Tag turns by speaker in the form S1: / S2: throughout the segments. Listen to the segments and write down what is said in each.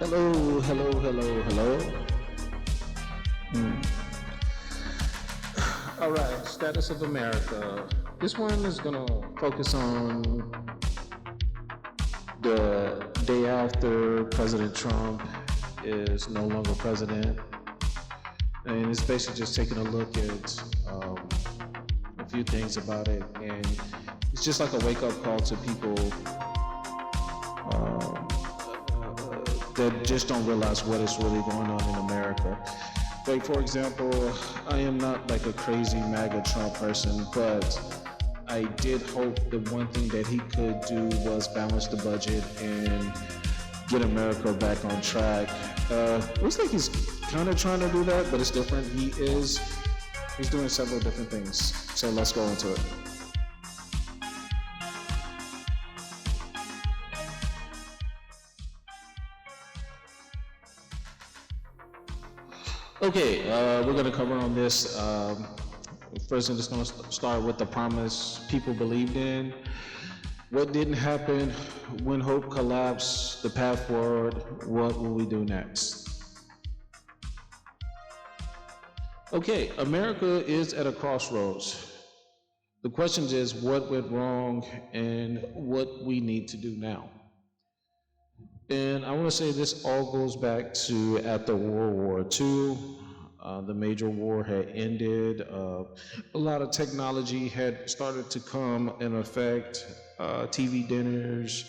S1: Hello, hello, hello, hello. All right, status of America. This one is gonna focus on the day after President Trump is no longer president, and it's basically just taking a look at a few things about it, and it's just like a wake-up call to people that just don't realize what is really going on in America. Like, for example, I am not like a crazy MAGA Trump person, but I did hope the one thing that he could do was balance the budget and get America back on track. Looks like he's kind of trying to do that, but it's different. He's doing several different things. So let's go into it. Okay, we're going to cover on this. First, I'm just going to start with the promise people believed in. What didn't happen? When hope collapsed, the path forward, what will we do next? Okay, America is at a crossroads. The question is what went wrong and what we need to do now. And I want to say this all goes back to after World War II. The major war had ended. A lot of technology had started to come in effect. TV dinners,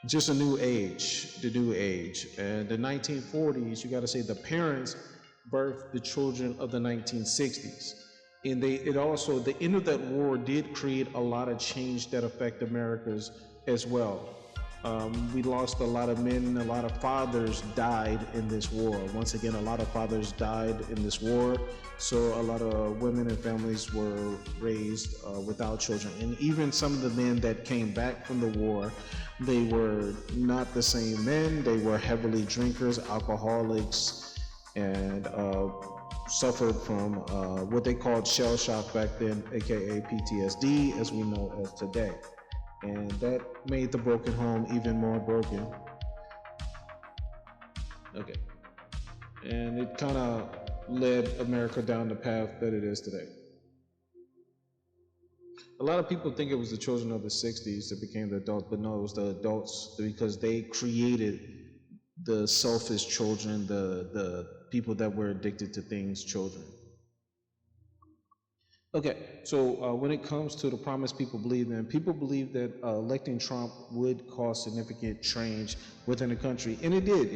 S1: just a new age, the new age. And the 1940s, you got to say the parents birthed the children of the 1960s. And the end of that war did create a lot of change that affect Americas as well. We lost a lot of men, a lot of fathers died in this war. Once again, a lot of fathers died in this war, so a lot of women and families were raised without children. And even some of the men that came back from the war, they were not the same men. They were heavily drinkers, alcoholics, and suffered from what they called shell shock back then, aka PTSD, as we know as today. And that made the broken home even more broken. Okay. And it kind of led America down the path that it is today. A lot of people think it was the children of the 60s that became the adults, but no, it was the adults because they created the selfish children, the people that were addicted to things, children. Okay, so when it comes to the promise people believe in, people believe that electing Trump would cause significant change within the country, and it did.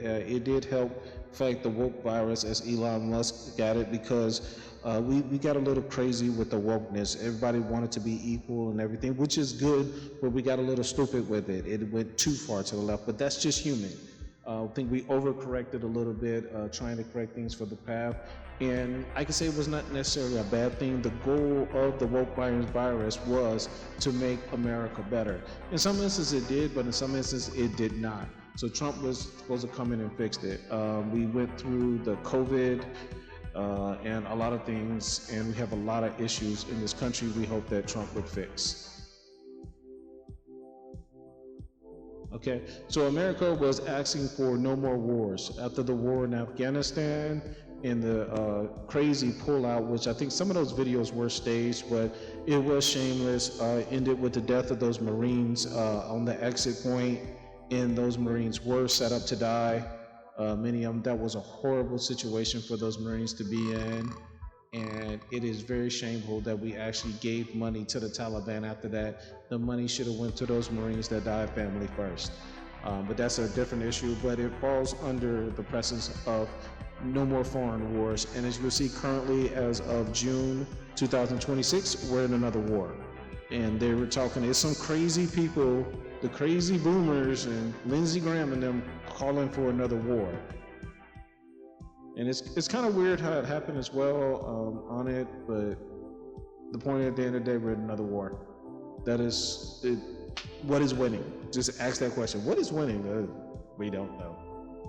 S1: It did help fight the woke virus, as Elon Musk got it, because we got a little crazy with the wokeness. Everybody wanted to be equal and everything, which is good, but we got a little stupid with it. It went too far to the left, but that's just human. I think we overcorrected a little bit, trying to correct things for the path. And I can say it was not necessarily a bad thing. The goal of the woke virus was to make America better. In some instances it did, but in some instances it did not. So Trump was supposed to come in and fix it. We went through the COVID and a lot of things, and we have a lot of issues in this country we hope that Trump would fix. Okay, so America was asking for no more wars. After the war in Afghanistan and the crazy pullout, which I think some of those videos were staged, but it was shameless, ended with the death of those Marines on the exit point, and those Marines were set up to die. Many of them, that was a horrible situation for those Marines to be in. And it is very shameful that we actually gave money to the Taliban after that. The money should have went to those Marines that died family first. But that's a different issue, but it falls under the presence of no more foreign wars. And as you'll see currently, as of June 2026, we're in another war. And they were talking, it's some crazy people, the crazy boomers and Lindsey Graham and them calling for another war. And it's kind of weird how it happened as well on it, but the point at the end of the day, we're in another war. That is, what is winning? Just ask that question. What is winning? We don't know.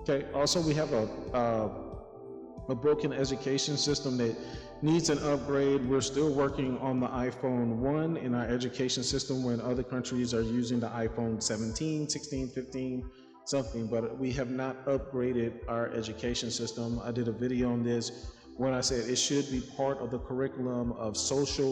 S1: Okay, also we have a broken education system that needs an upgrade. We're still working on the iPhone 1 in our education system when other countries are using the iPhone 17, 16, 15, something, but we have not upgraded our education system. I did a video on this when I said it should be part of the curriculum of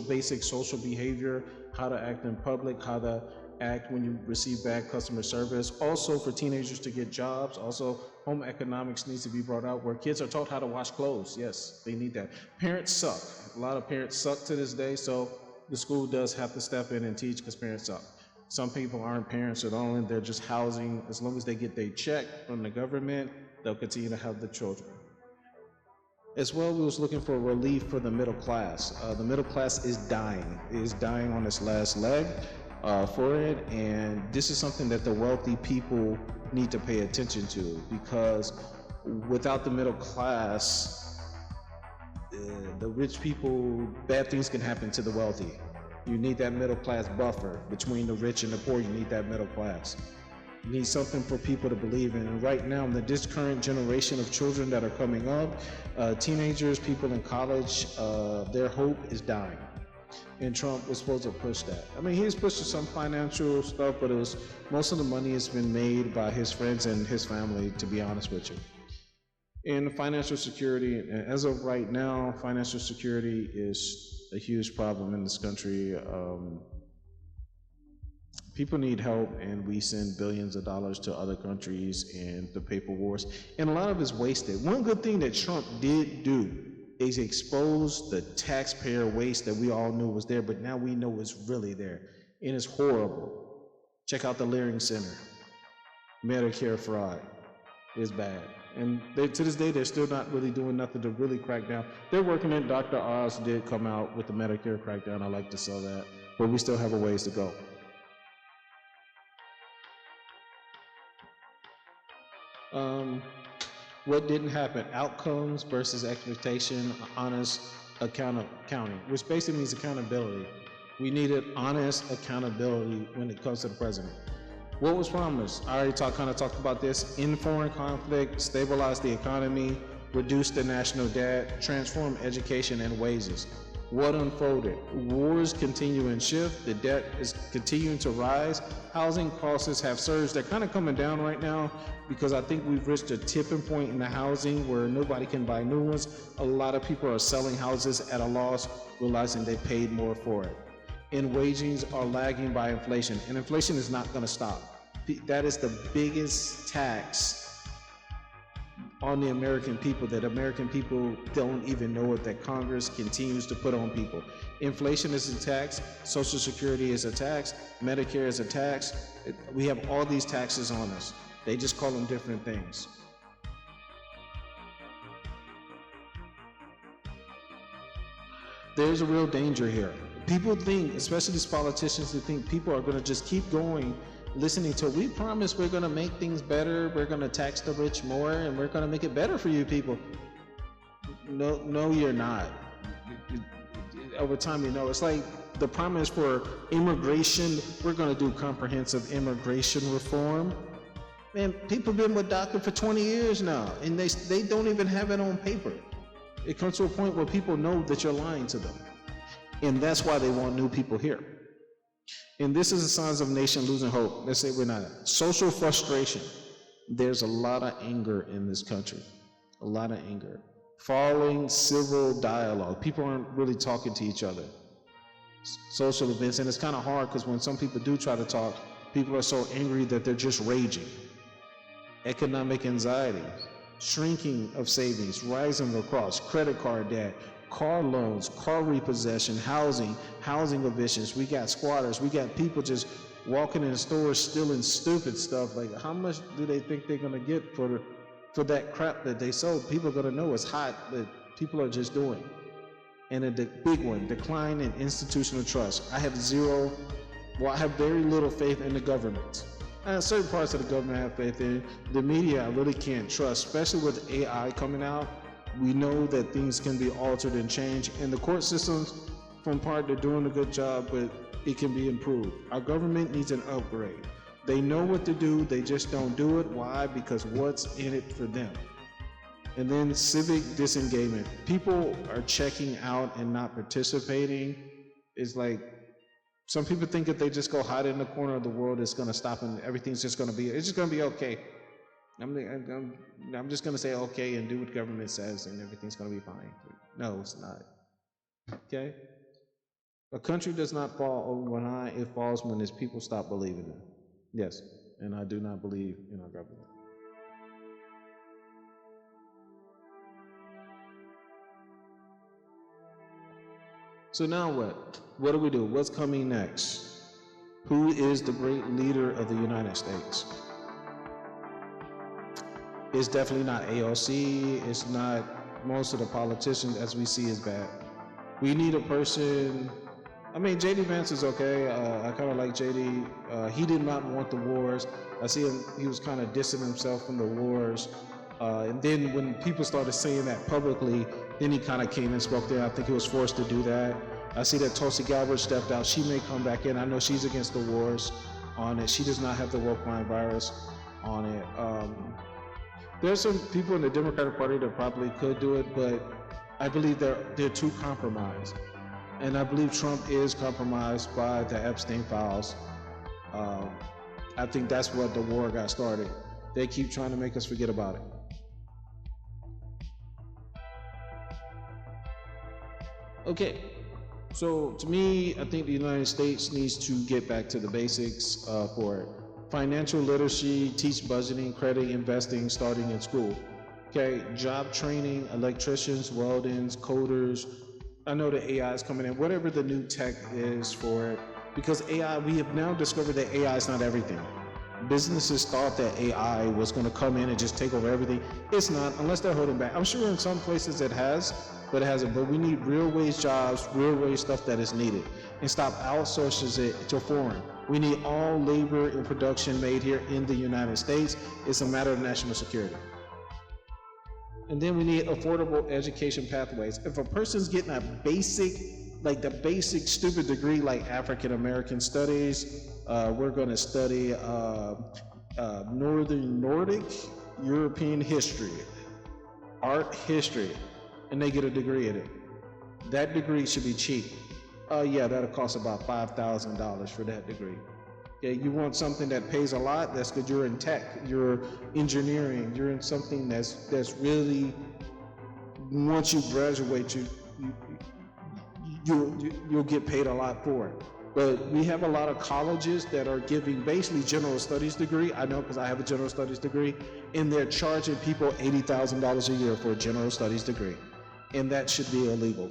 S1: basic social behavior, how to act in public, how to act when you receive bad customer service. Also for teenagers to get jobs. Also, home economics needs to be brought out where kids are taught how to wash clothes. Yes, they need that. Parents suck. A lot of parents suck to this day, so the school does have to step in and teach because parents suck. Some people aren't parents at all, and they're just housing. As long as they get their check from the government, they'll continue to have the children. As well, we was looking for relief for the middle class. The middle class is dying. It is dying on its last leg for it, and this is something that the wealthy people need to pay attention to, because without the middle class, the rich people, bad things can happen to the wealthy. You need that middle class buffer between the rich and the poor. You need that middle class. You need something for people to believe in. And right now, this current generation of children that are coming up, teenagers, people in college, their hope is dying. And Trump was supposed to push that. I mean, he's pushing some financial stuff, but most of the money has been made by his friends and his family, to be honest with you. In financial security, as of right now, financial security is a huge problem in this country. People need help, and we send billions of dollars to other countries and to pay for wars, and a lot of it's wasted. One good thing that Trump did do is expose the taxpayer waste that we all knew was there, but now we know it's really there, and it's horrible. Check out the Leering Center. Medicare fraud is bad. And to this day, they're still not really doing nothing to really crack down. They're working it. Dr. Oz did come out with the Medicare crackdown. I like to sell that, but we still have a ways to go. What didn't happen? Outcomes versus expectation, honest accounting, which basically means accountability. We needed honest accountability when it comes to the president. What was promised? I already kind of talked about this. End foreign conflict, stabilize the economy, reduce the national debt, transform education and wages. What unfolded? Wars continue and shift. The debt is continuing to rise. Housing costs have surged. They're kind of coming down right now because I think we've reached a tipping point in the housing where nobody can buy new ones. A lot of people are selling houses at a loss, realizing they paid more for it. And wages are lagging by inflation, and inflation is not going to stop. That is the biggest tax on the American people that American people don't even know it, that Congress continues to put on people. Inflation is a tax, Social Security is a tax, Medicare is a tax. We have all these taxes on us. They just call them different things. There's a real danger here. People think, especially these politicians, who think people are going to just keep going listening to, we promise we're going to make things better, we're going to tax the rich more, and we're going to make it better for you people. No, you're not. Over time, it's like the promise for immigration, we're going to do comprehensive immigration reform. Man, people have been with DACA for 20 years now, and they don't even have it on paper. It comes to a point where people know that you're lying to them. And that's why they want new people here. And this is the signs of a nation losing hope. Let's say we're not. Social frustration. There's a lot of anger in this country. A lot of anger. Falling civil dialogue. People aren't really talking to each other. Social events. And it's kind of hard because when some people do try to talk, people are so angry that they're just raging. Economic anxiety. Shrinking of savings. Rising of costs. Credit card debt. Car loans, car repossession, housing evictions. We got squatters. We got people just walking in the stores stealing stupid stuff. Like, how much do they think they're gonna get for that crap that they sold? People are gonna know it's hot, but people are just doing. And the big one, decline in institutional trust. I have very little faith in the government. Certain parts of the government I have faith in. The media I really can't trust, especially with AI coming out. We know that things can be altered and changed, and the court systems, from part, they're doing a good job, but it can be improved. Our government needs an upgrade. They know what to do, they just don't do it. Why? Because what's in it for them? And then civic disengagement. People are checking out and not participating. It's like, some people think if they just go hide in the corner of the world, it's going to stop and everything's just going to be okay. I'm just gonna say okay and do what the government says and everything's gonna be fine. No, it's not. Okay? A country does not fall overnight, it falls when its people stop believing in it. Yes, and I do not believe in our government. So now what? What do we do? What's coming next? Who is the great leader of the United States? It's definitely not AOC. It's not most of the politicians as we see is bad. We need a person. I mean, JD Vance is okay. I kind of like JD. He did not want the wars. I see him. He was kind of dissing himself from the wars. And then when people started saying that publicly, then he kind of came and spoke there. I think he was forced to do that. I see that Tulsi Gabbard stepped out. She may come back in. I know she's against the wars on it. She does not have the woke mind virus on it. There's some people in the Democratic Party that probably could do it, but I believe they're too compromised. And I believe Trump is compromised by the Epstein files. I think that's what the war got started. They keep trying to make us forget about it. Okay, so to me, I think the United States needs to get back to the basics for it. Financial literacy, teach budgeting, credit, investing, starting in school. Okay, job training, electricians, weldings, coders. I know the AI is coming in, whatever the new tech is for it. Because AI, we have now discovered that AI is not everything. Businesses thought that AI was going to come in and just take over everything. It's not, unless they're holding back. I'm sure in some places it has, but it hasn't. But we need real wage jobs, real wage stuff that is needed, and stop outsourcing it to foreign. We need all labor and production made here in the United States. It's a matter of national security. And then we need affordable education pathways. If a person's getting a basic, like the basic stupid degree like African American studies, we're going to study Northern Nordic European history, art history, and they get a degree in it. That degree should be cheap. Yeah, that'll cost about $5,000 for that degree. Okay, you want something that pays a lot? That's good. You're in tech, you're engineering, you're in something that's really, once you graduate, you'll get paid a lot for it. But we have a lot of colleges that are giving basically general studies degree. I know because I have a general studies degree, and they're charging people $80,000 a year for a general studies degree, and that should be illegal.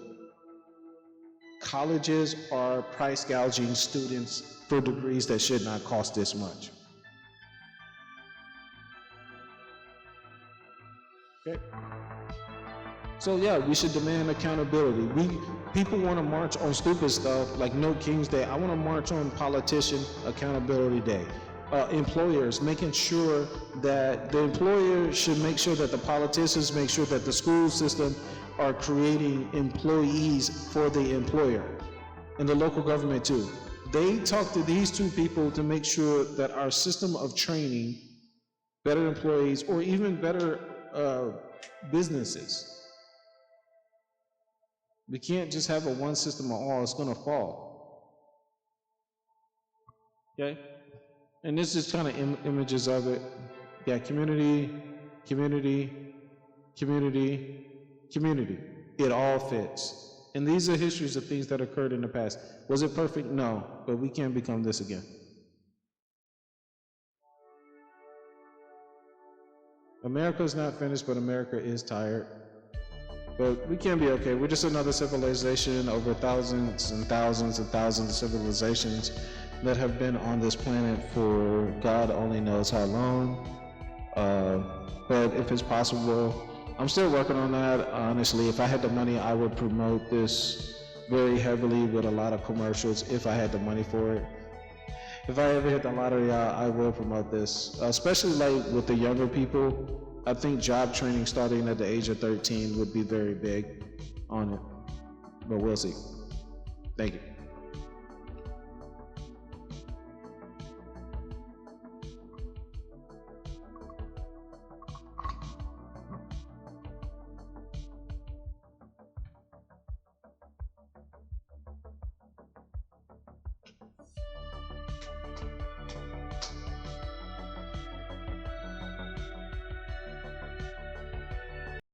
S1: Colleges are price gouging students for degrees that should not cost this much. Okay. So yeah, we should demand accountability. People want to march on stupid stuff like No King's Day. I want to march on Politician Accountability Day. Employers making sure that the employer should make sure that the politicians make sure that the school system are creating employees for the employer, and the local government too. They talk to these two people to make sure that our system of training better employees or even better businesses. We can't just have a one system of all, it's gonna fall. Okay? And this is kind of images of it. Yeah, community, community, community, community. It all fits. And these are histories of things that occurred in the past. Was it perfect? No, but we can't become this again. America is not finished, but America is tired. But we can't be okay. We're just another civilization over thousands and thousands and thousands of civilizations that have been on this planet for God only knows how long. But if it's possible, I'm still working on that. Honestly, if I had the money, I would promote this very heavily with a lot of commercials if I had the money for it. If I ever hit the lottery, I will promote this, especially like with the younger people. I think job training starting at the age of 13 would be very big on it, but we'll see. Thank you.